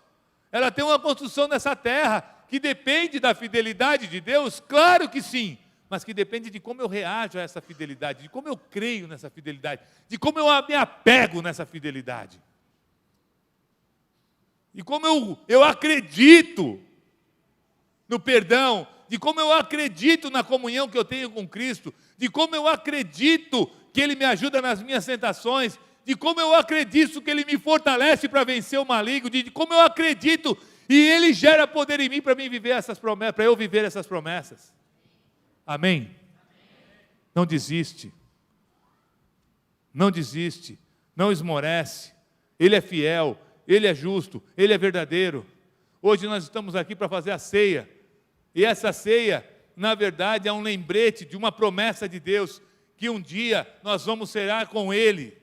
Ela tem uma construção nessa terra, que depende da fidelidade de Deus, claro que sim, mas que depende de como eu reajo a essa fidelidade, de como eu creio nessa fidelidade, de como eu me apego nessa fidelidade, e como eu acredito no perdão, de como eu acredito na comunhão que eu tenho com Cristo, de como eu acredito que Ele me ajuda nas minhas tentações, de como eu acredito que Ele me fortalece para vencer o maligno, de como eu acredito e Ele gera poder em mim para mim viver essas promessas, para eu viver essas promessas. Amém? Não desiste, não desiste, não esmorece. Ele é fiel, Ele é justo, Ele é verdadeiro. Hoje nós estamos aqui para fazer a ceia, e essa ceia, na verdade, é um lembrete de uma promessa de Deus, que um dia nós vamos cear com Ele.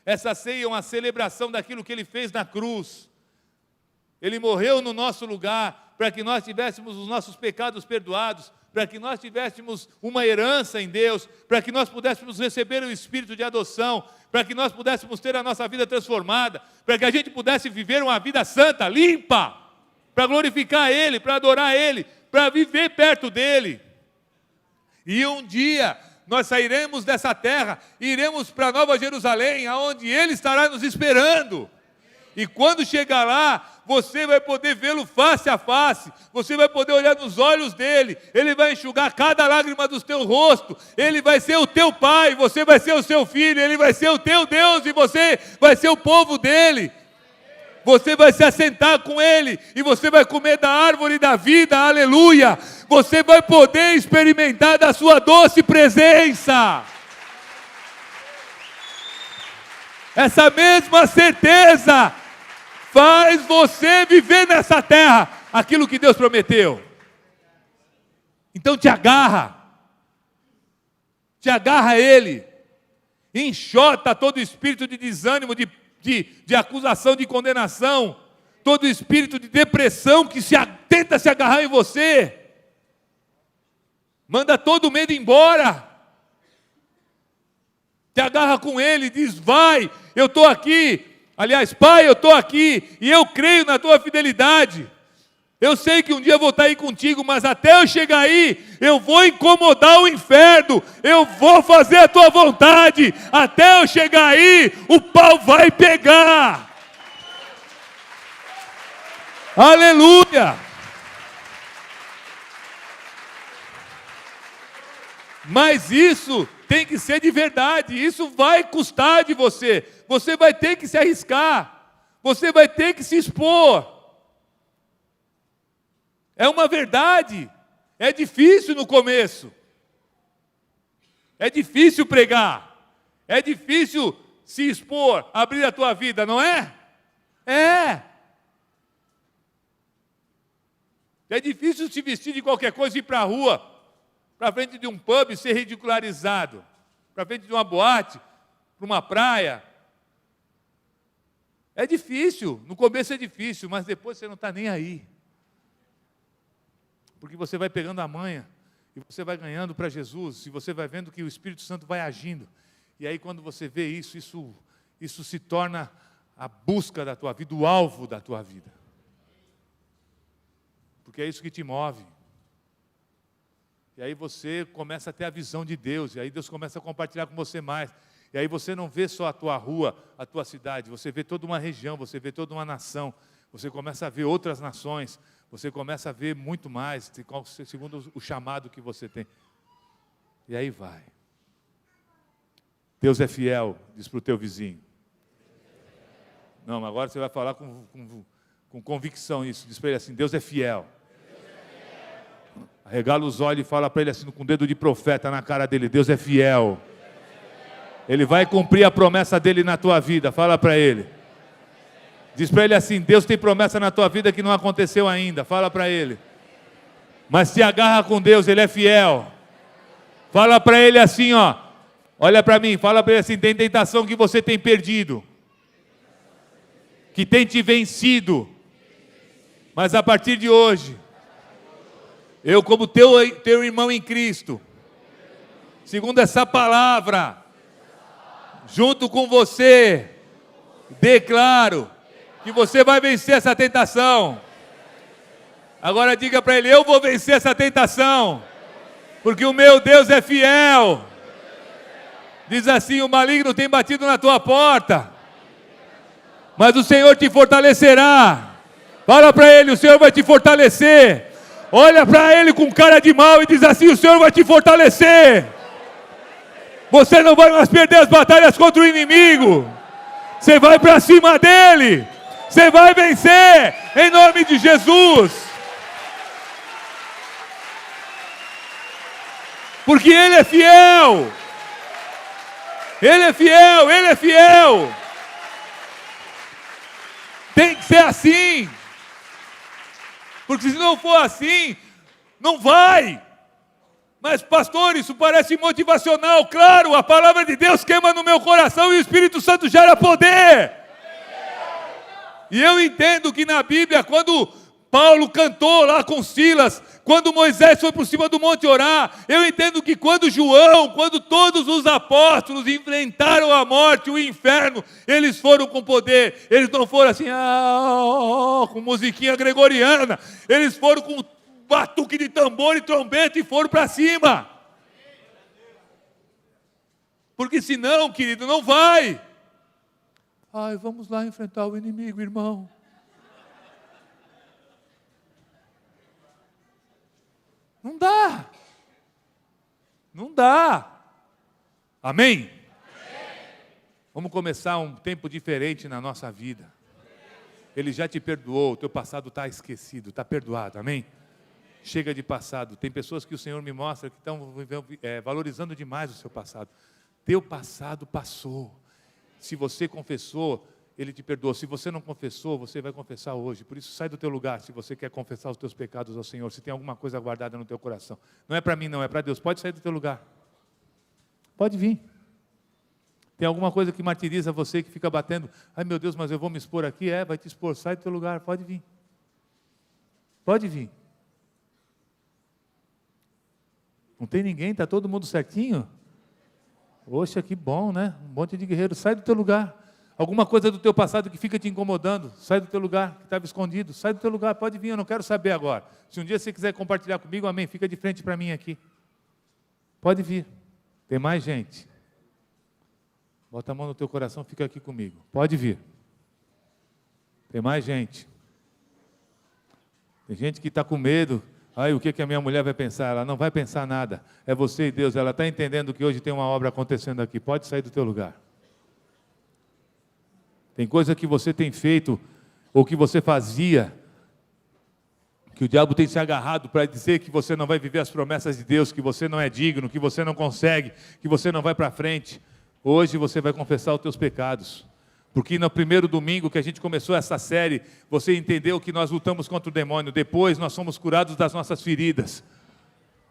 Essa ceia é uma celebração daquilo que Ele fez na cruz. Ele morreu no nosso lugar, para que nós tivéssemos os nossos pecados perdoados, para que nós tivéssemos uma herança em Deus, para que nós pudéssemos receber o Espírito de adoção, para que nós pudéssemos ter a nossa vida transformada, para que a gente pudesse viver uma vida santa, limpa, para glorificar Ele, para adorar Ele, para viver perto dEle. E um dia nós sairemos dessa terra, iremos para Nova Jerusalém, aonde Ele estará nos esperando. E quando chegar lá, você vai poder vê-lo face a face, você vai poder olhar nos olhos dEle, Ele vai enxugar cada lágrima do teu rosto, Ele vai ser o teu Pai, você vai ser o seu filho, Ele vai ser o teu Deus e você vai ser o povo dEle. Você vai se assentar com Ele e você vai comer da árvore da vida, aleluia. Você vai poder experimentar da sua doce presença. Essa mesma certeza faz você viver nessa terra aquilo que Deus prometeu. Então te agarra a Ele, enxota todo espírito de desânimo, de acusação, de condenação, todo espírito de depressão que tenta se agarrar em você, manda todo medo embora, te agarra com Ele, diz: vai, eu estou aqui, aliás, Pai, eu estou aqui, e eu creio na Tua fidelidade, eu sei que um dia eu vou estar aí contigo, mas até eu chegar aí, eu vou incomodar o inferno, eu vou fazer a tua vontade, até eu chegar aí, o pau vai pegar. Aleluia! Mas isso tem que ser de verdade, isso vai custar de você. Você vai ter que se arriscar, você vai ter que se expor. É uma verdade, é difícil no começo, é difícil pregar, é difícil se expor, abrir a tua vida, não é? É difícil se vestir de qualquer coisa e ir para a rua, para frente de um pub e ser ridicularizado, para frente de uma boate, para uma praia. É difícil, no começo é difícil, mas depois você não está nem aí. Porque você vai pegando a manha, e você vai ganhando para Jesus, e você vai vendo que o Espírito Santo vai agindo. E aí quando você vê isso se torna a busca da tua vida, o alvo da tua vida. Porque é isso que te move. E aí você começa a ter a visão de Deus, e aí Deus começa a compartilhar com você mais. E aí você não vê só a tua rua, a tua cidade, você vê toda uma região, você vê toda uma nação, você começa a ver outras nações, você começa a ver muito mais, segundo o chamado que você tem. E aí vai. Deus é fiel, diz para o teu vizinho. Não, mas agora você vai falar com convicção isso, diz para ele assim, Deus é fiel. Arregala os olhos e fala para ele assim, com o dedo de profeta na cara dele, Deus é fiel. Ele vai cumprir a promessa dele na tua vida, fala para ele. Diz para ele assim, Deus tem promessa na tua vida que não aconteceu ainda, fala para ele. Mas se agarra com Deus, Ele é fiel. Fala para ele assim, ó, olha para mim, fala para ele assim, tem tentação que você tem perdido, que tem te vencido, mas a partir de hoje, eu como teu irmão em Cristo, segundo essa palavra, junto com você, declaro que você vai vencer essa tentação. Agora diga para ele, eu vou vencer essa tentação, porque o meu Deus é fiel. Diz assim, o maligno tem batido na tua porta, mas o Senhor te fortalecerá. Fala para ele, o Senhor vai te fortalecer. Olha para ele com cara de mal e diz assim, o Senhor vai te fortalecer. Você não vai mais perder as batalhas contra o inimigo. Você vai para cima dele. Você vai vencer, em nome de Jesus. Porque Ele é fiel. Ele é fiel, Ele é fiel. Tem que ser assim. Porque se não for assim, não vai. Mas pastor, isso parece motivacional. Claro, a palavra de Deus queima no meu coração e o Espírito Santo gera poder. E eu entendo que na Bíblia, quando Paulo cantou lá com Silas, quando Moisés foi por cima do monte orar, eu entendo que quando João, quando todos os apóstolos enfrentaram a morte, o inferno, eles foram com poder. Eles não foram assim, com musiquinha gregoriana. Eles foram com batuque de tambor e trombeta e foram para cima. Porque senão, querido, não vai. Ai, vamos lá enfrentar o inimigo, irmão. Não dá. Não dá. Amém? Vamos começar um tempo diferente na nossa vida. Ele já te perdoou, o teu passado está esquecido, está perdoado, amém? Chega de passado. Tem pessoas que o Senhor me mostra que estão valorizando demais o seu passado. Teu passado passou. Se você confessou, Ele te perdoou. Se você não confessou, você vai confessar hoje. Por isso, sai do teu lugar, se você quer confessar os teus pecados ao Senhor. Se tem alguma coisa guardada no teu coração. Não é para mim, não, é para Deus. Pode sair do teu lugar. Pode vir. Tem alguma coisa que martiriza você, que fica batendo. Ai, meu Deus, mas eu vou me expor aqui? Vai te expor. Sai do teu lugar. Pode vir. Pode vir. Não tem ninguém? Está todo mundo certinho? Poxa, que bom, né? Um monte de guerreiros. Sai do teu lugar. Alguma coisa do teu passado que fica te incomodando, sai do teu lugar, que estava escondido, sai do teu lugar, pode vir, eu não quero saber agora. Se um dia você quiser compartilhar comigo, amém, fica de frente para mim aqui. Pode vir. Tem mais gente. Bota a mão no teu coração, fica aqui comigo. Pode vir. Tem mais gente. Tem gente que está com medo. Ai, o que a minha mulher vai pensar? Ela não vai pensar nada. É você e Deus. Ela está entendendo que hoje tem uma obra acontecendo aqui. Pode sair do teu lugar. Tem coisa que você tem feito, ou que você fazia, que o diabo tem se agarrado para dizer que você não vai viver as promessas de Deus, que você não é digno, que você não consegue, que você não vai para frente. Hoje você vai confessar os teus pecados. Porque no primeiro domingo que a gente começou essa série, você entendeu que nós lutamos contra o demônio. Depois nós somos curados das nossas feridas.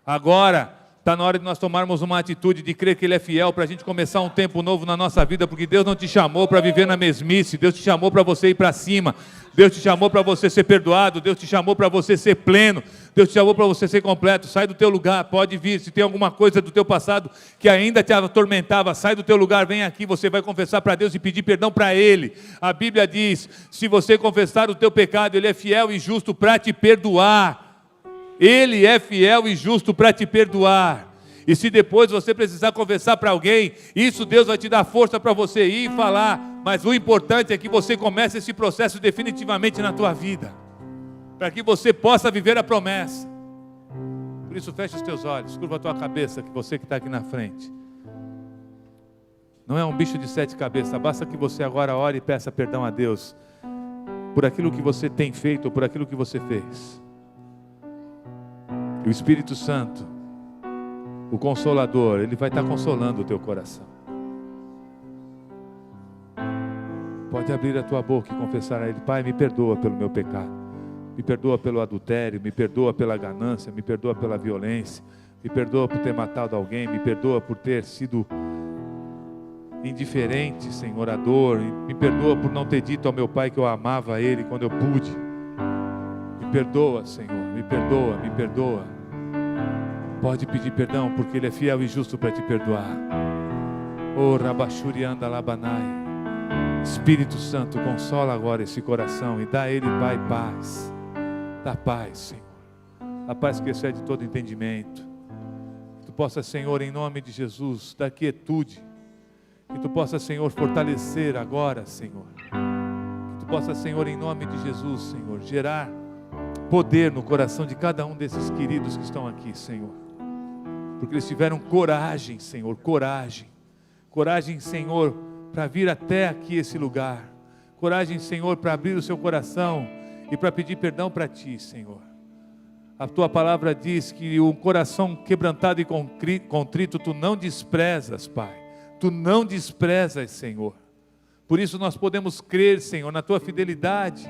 Agora está na hora de nós tomarmos uma atitude de crer que Ele é fiel, para a gente começar um tempo novo na nossa vida, porque Deus não te chamou para viver na mesmice, Deus te chamou para você ir para cima, Deus te chamou para você ser perdoado, Deus te chamou para você ser pleno, Deus te chamou para você ser completo. Sai do teu lugar, pode vir. Se tem alguma coisa do teu passado que ainda te atormentava, sai do teu lugar, vem aqui, você vai confessar para Deus e pedir perdão para Ele. A Bíblia diz, se você confessar o teu pecado, Ele é fiel e justo para te perdoar. Ele é fiel e justo para te perdoar. E se depois você precisar confessar para alguém, isso Deus vai te dar força para você ir e falar. Mas o importante é que você comece esse processo definitivamente na tua vida, para que você possa viver a promessa. Por isso fecha os teus olhos, curva a tua cabeça, que você que está aqui na frente. Não é um bicho de 7 cabeças, basta que você agora ore e peça perdão a Deus, por aquilo que você tem feito, ou por aquilo que você fez. E o Espírito Santo, o Consolador, Ele vai estar consolando o teu coração. Pode abrir a tua boca e confessar a Ele: Pai, me perdoa pelo meu pecado, me perdoa pelo adultério, me perdoa pela ganância, me perdoa pela violência, me perdoa por ter matado alguém, me perdoa por ter sido indiferente, Senhor, à dor, me perdoa por não ter dito ao meu pai que eu amava Ele quando eu pude. Me perdoa, Senhor, me perdoa, me perdoa. Pode pedir perdão, porque Ele é fiel e justo para te perdoar. Oh, Rabachuri anda labanai. Espírito Santo, consola agora esse coração e dá a Ele, Pai, paz. Dá paz, Senhor. A paz que excede todo entendimento. Que Tu possa, Senhor, em nome de Jesus, dar quietude. Que Tu possa, Senhor, fortalecer agora, Senhor. Que Tu possa, Senhor, em nome de Jesus, Senhor, gerar poder no coração de cada um desses queridos que estão aqui, Senhor. Porque eles tiveram coragem, Senhor, coragem. Coragem, Senhor, para vir até aqui esse lugar. Coragem, Senhor, para abrir o seu coração e para pedir perdão para Ti, Senhor. A Tua palavra diz que o coração quebrantado e contrito Tu não desprezas, Pai. Tu não desprezas, Senhor. Por isso nós podemos crer, Senhor, na Tua fidelidade,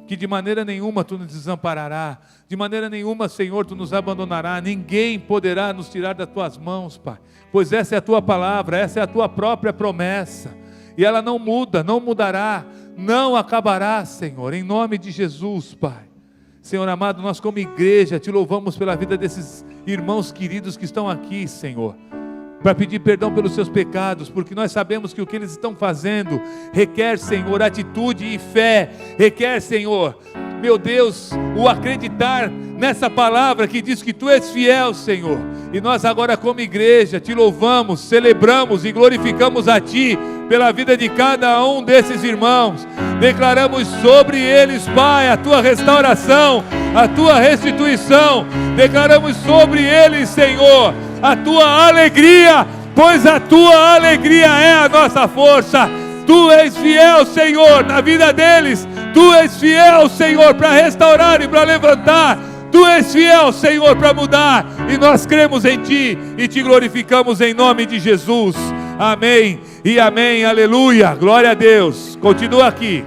que de maneira nenhuma Tu nos desamparará, de maneira nenhuma, Senhor, Tu nos abandonará, ninguém poderá nos tirar das Tuas mãos, Pai, pois essa é a Tua palavra, essa é a Tua própria promessa, e ela não muda, não mudará, não acabará, Senhor, em nome de Jesus, Pai. Senhor amado, nós como igreja Te louvamos pela vida desses irmãos queridos que estão aqui, Senhor, para pedir perdão pelos seus pecados, porque nós sabemos que o que eles estão fazendo requer, Senhor, atitude e fé, requer, Senhor, meu Deus, o acreditar nessa palavra que diz que Tu és fiel, Senhor. E nós agora como igreja Te louvamos, celebramos e glorificamos a Ti pela vida de cada um desses irmãos. Declaramos sobre eles, Pai, a Tua restauração, a Tua restituição. Declaramos sobre eles, Senhor, a Tua alegria, pois a Tua alegria é a nossa força. Tu és fiel, Senhor, na vida deles. Tu és fiel, Senhor, para restaurar e para levantar. Tu és fiel, Senhor, para mudar. E nós cremos em Ti e Te glorificamos em nome de Jesus. Amém e amém, aleluia, glória a Deus. Continua aqui.